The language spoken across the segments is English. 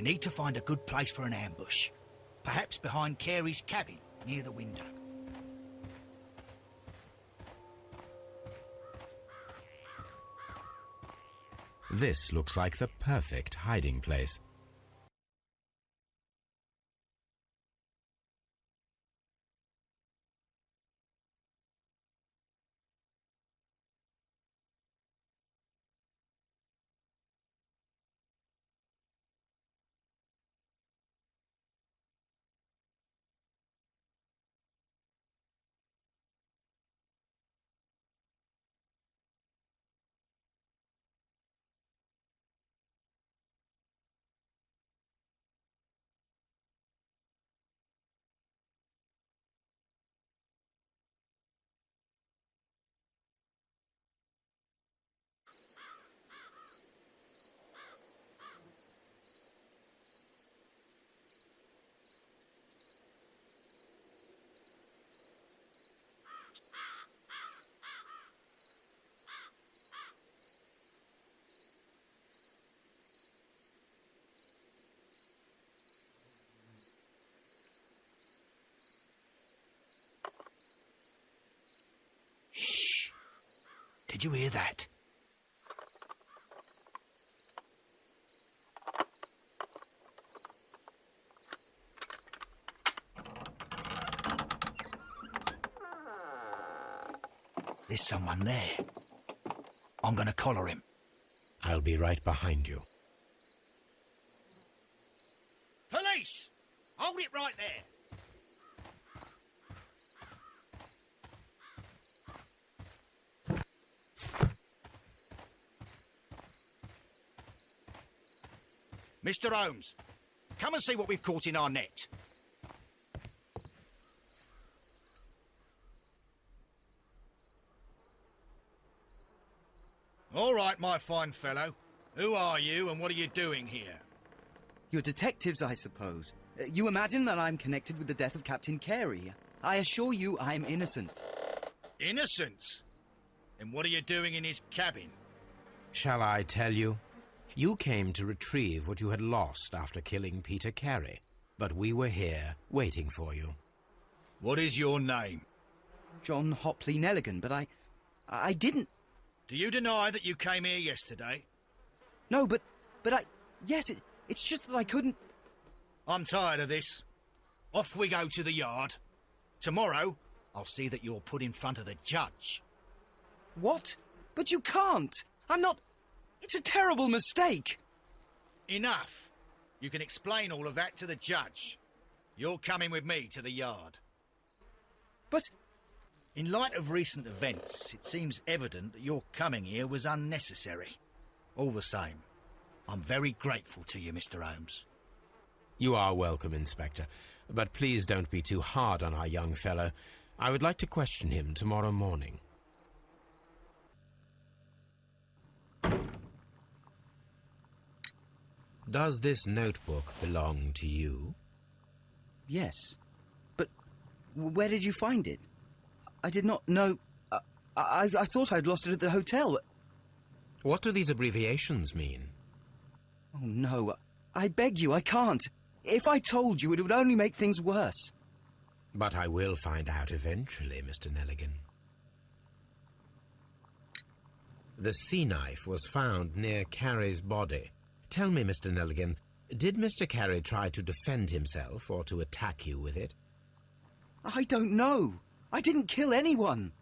We need to find a good place for an ambush. Perhaps behind Carey's cabin, near the window. This looks like the perfect hiding place. Shh! Did you hear that? There's someone there. I'm gonna collar him. I'll be right behind you. Police! Hold it right there. Mr. Holmes, come and see what we've caught in our net. All right, my fine fellow. Who are you and what are you doing here? You're detectives, I suppose. You imagine that I'm connected with the death of Captain Carey. I assure you I'm innocent. Innocent? And what are you doing in his cabin? Shall I tell you? You came to retrieve what you had lost after killing Peter Carey, but we were here waiting for you. What is your name? John Hopley Nelligan, but I didn't... Do you deny that you came here yesterday? No, but yes, it's just that I couldn't... I'm tired of this. Off we go to the yard. Tomorrow, I'll see that you're put in front of the judge. What? But you can't! I'm not... It's a terrible mistake! Enough! You can explain all of that to the judge. You're coming with me to the yard. But... In light of recent events, it seems evident that your coming here was unnecessary. All the same, I'm very grateful to you, Mr. Holmes. You are welcome, Inspector, but please don't be too hard on our young fellow. I would like to question him tomorrow morning. Does this notebook belong to you? Yes. But where did you find it? I did not know... I thought I'd lost it at the hotel. What do these abbreviations mean? Oh, no. I beg you, I can't. If I told you, it would only make things worse. But I will find out eventually, Mr. Nelligan. The sea knife was found near Carey's body. Tell me, Mr. Nelligan, did Mr. Carey try to defend himself or to attack you with it? I don't know. I didn't kill anyone.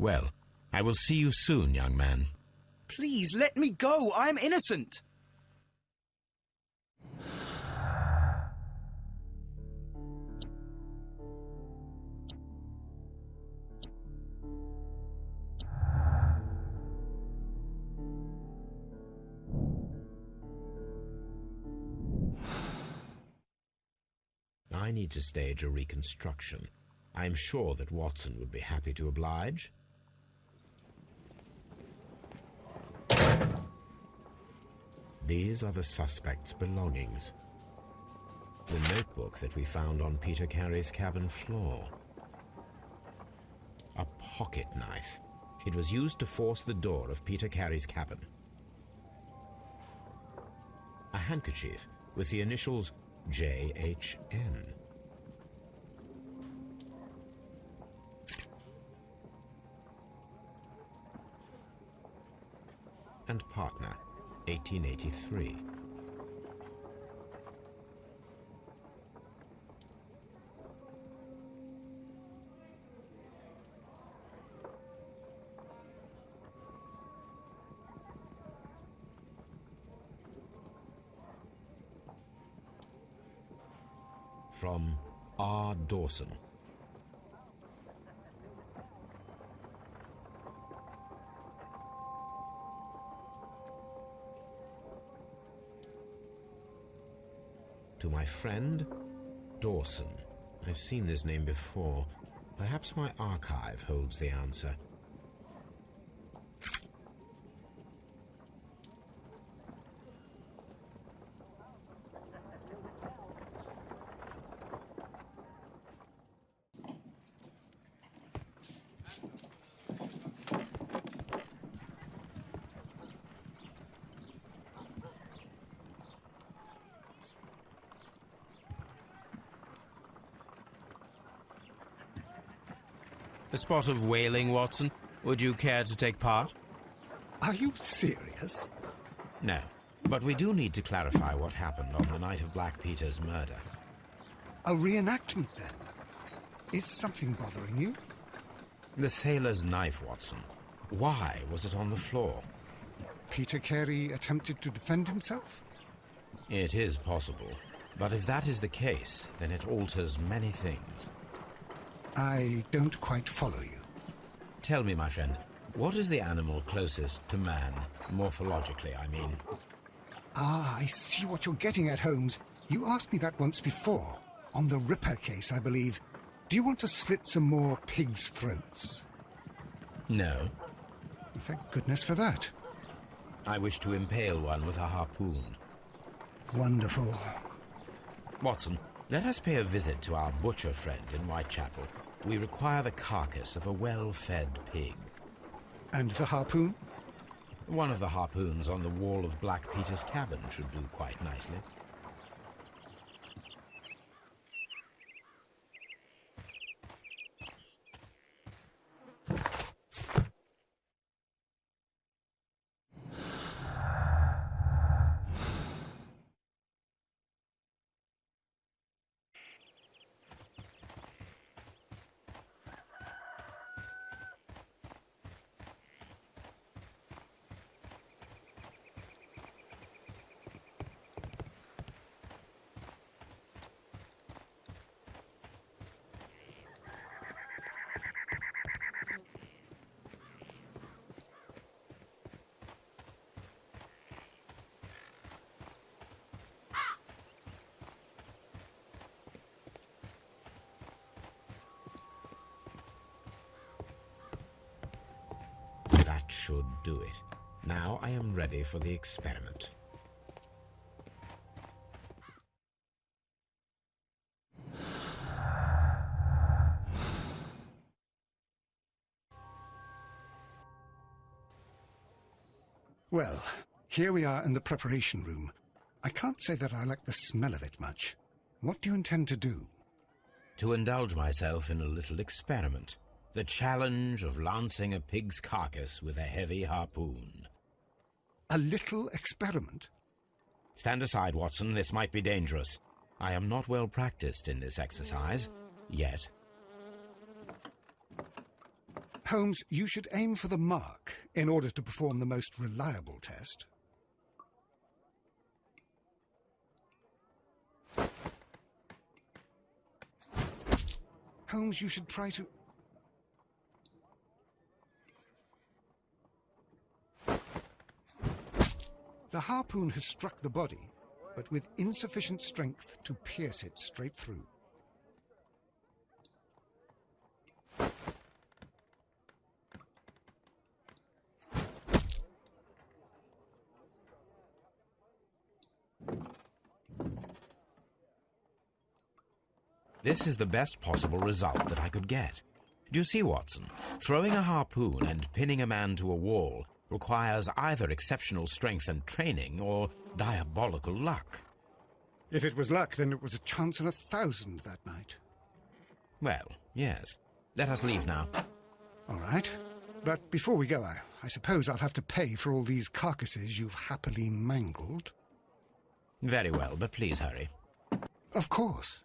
Well, I will see you soon, young man. Please, let me go. I'm innocent. I need to stage a reconstruction. I'm sure that Watson would be happy to oblige. These are the suspect's belongings. The notebook that we found on Peter Carey's cabin floor. A pocket knife. It was used to force the door of Peter Carey's cabin. A handkerchief with the initials JHN. And partner, 1883. From R. Dawson. To my friend, Dawson. I've seen this name before. Perhaps my archive holds the answer. A spot of whaling, Watson. Would you care to take part? Are you serious? No, but we do need to clarify what happened on the night of Black Peter's murder. A reenactment, then? Is something bothering you? The sailor's knife, Watson. Why was it on the floor? Peter Carey attempted to defend himself? It is possible. But if that is the case, then it alters many things. I don't quite follow you. Tell me, my friend, what is the animal closest to man, morphologically, I mean? Ah, I see what you're getting at, Holmes. You asked me that once before. On the Ripper case, I believe. Do you want to slit some more pigs' throats? No. Thank goodness for that. I wish to impale one with a harpoon. Wonderful. Watson, let us pay a visit to our butcher friend in Whitechapel. We require the carcass of a well-fed pig. And the harpoon? One of the harpoons on the wall of Black Peter's cabin should do quite nicely. That should do it. Now I am ready for the experiment. Well, here we are in the preparation room. I can't say that I like the smell of it much. What do you intend to do? To indulge myself in a little experiment. The challenge of lancing a pig's carcass with a heavy harpoon. A little experiment? Stand aside, Watson. This might be dangerous. I am not well practiced in this exercise. Yet. Holmes, you should aim for the mark in order to perform the most reliable test. Holmes, you should try to... The harpoon has struck the body, but with insufficient strength to pierce it straight through. This is the best possible result that I could get. Do you see, Watson? Throwing a harpoon and pinning a man to a wall requires either exceptional strength and training or diabolical luck. If it was luck, then it was a chance in 1,000 that night. Well, yes. Let us leave now. All right. But before we go, I suppose I'll have to pay for all these carcasses you've happily mangled. Very well, but please hurry. Of course.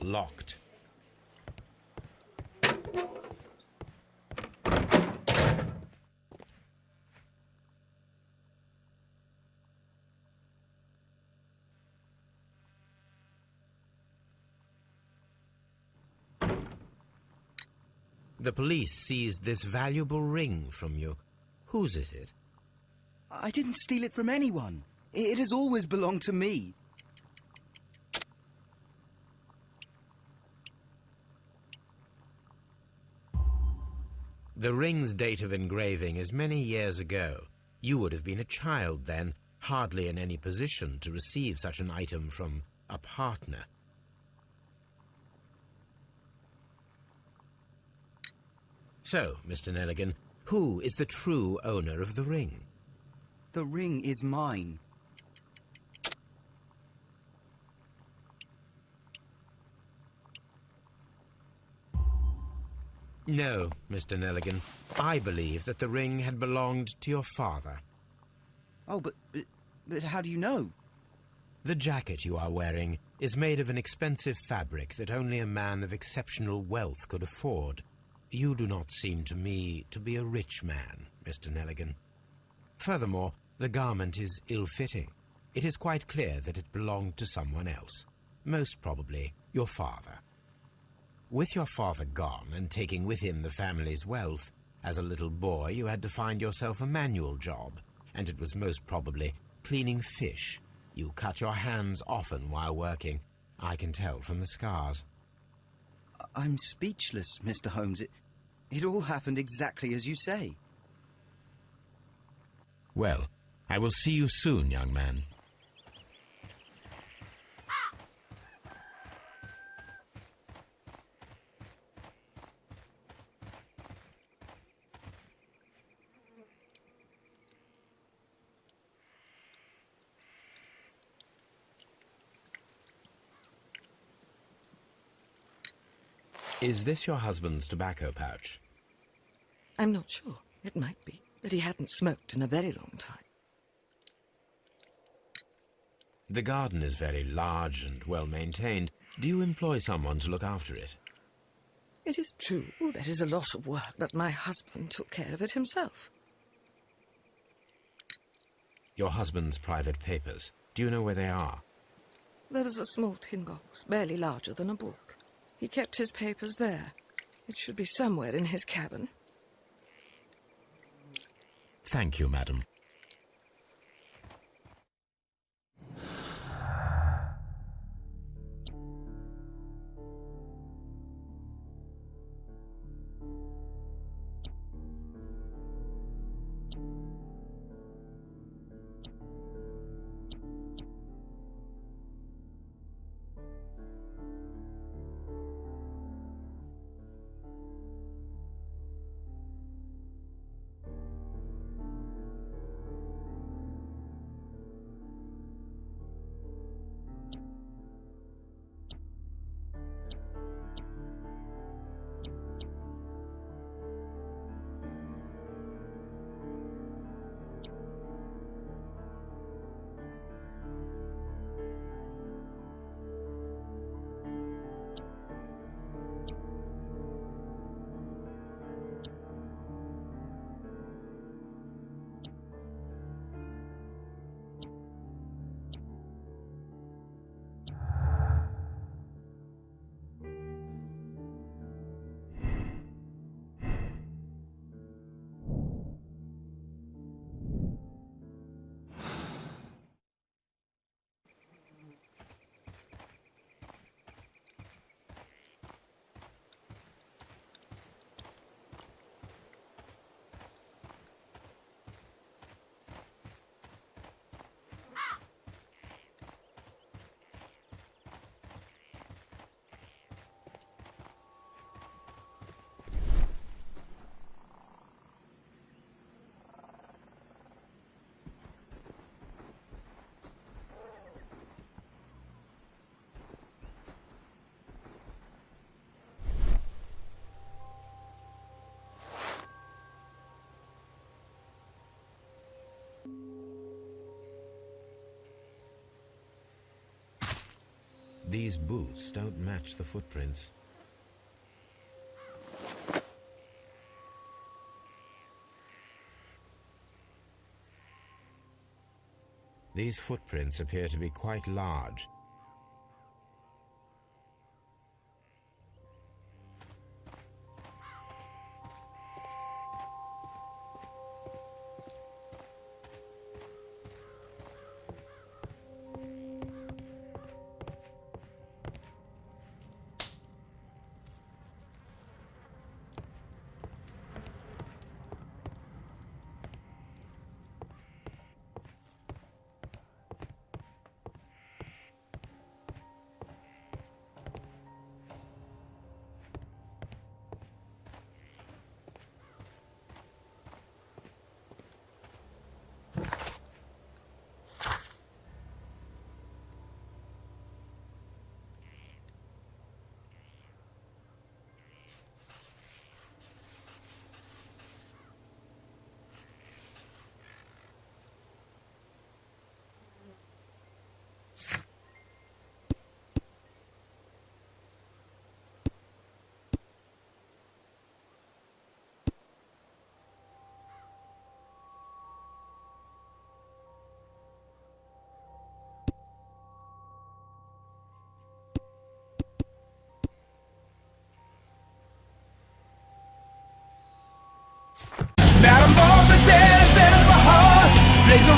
Locked. The police seized this valuable ring from you. Whose is it? I didn't steal it from anyone. It has always belonged to me. The ring's date of engraving is many years ago. You would have been a child then, hardly in any position to receive such an item from a partner. So, Mr. Nelligan, who is the true owner of the ring? The ring is mine. No, Mr. Nelligan. I believe that the ring had belonged to your father. Oh, but how do you know? The jacket you are wearing is made of an expensive fabric that only a man of exceptional wealth could afford. You do not seem to me to be a rich man, Mr. Nelligan. Furthermore, the garment is ill-fitting. It is quite clear that it belonged to someone else, most probably your father. With your father gone and taking with him the family's wealth, as a little boy you had to find yourself a manual job, and it was most probably cleaning fish. You cut your hands often while working. I can tell from the scars. I'm speechless, Mr. Holmes. It all happened exactly as you say. Well, I will see you soon, young man. Is this your husband's tobacco pouch? I'm not sure. It might be, but he hadn't smoked in a very long time. The garden is very large and well maintained. Do you employ someone to look after it? It is true, there is a lot of work, but my husband took care of it himself. Your husband's private papers. Do you know where they are? There was a small tin box, barely larger than a book. He kept his papers there. It should be somewhere in his cabin. Thank you, madam. These boots don't match the footprints. These footprints appear to be quite large. Madam Barbara says that my heart plays a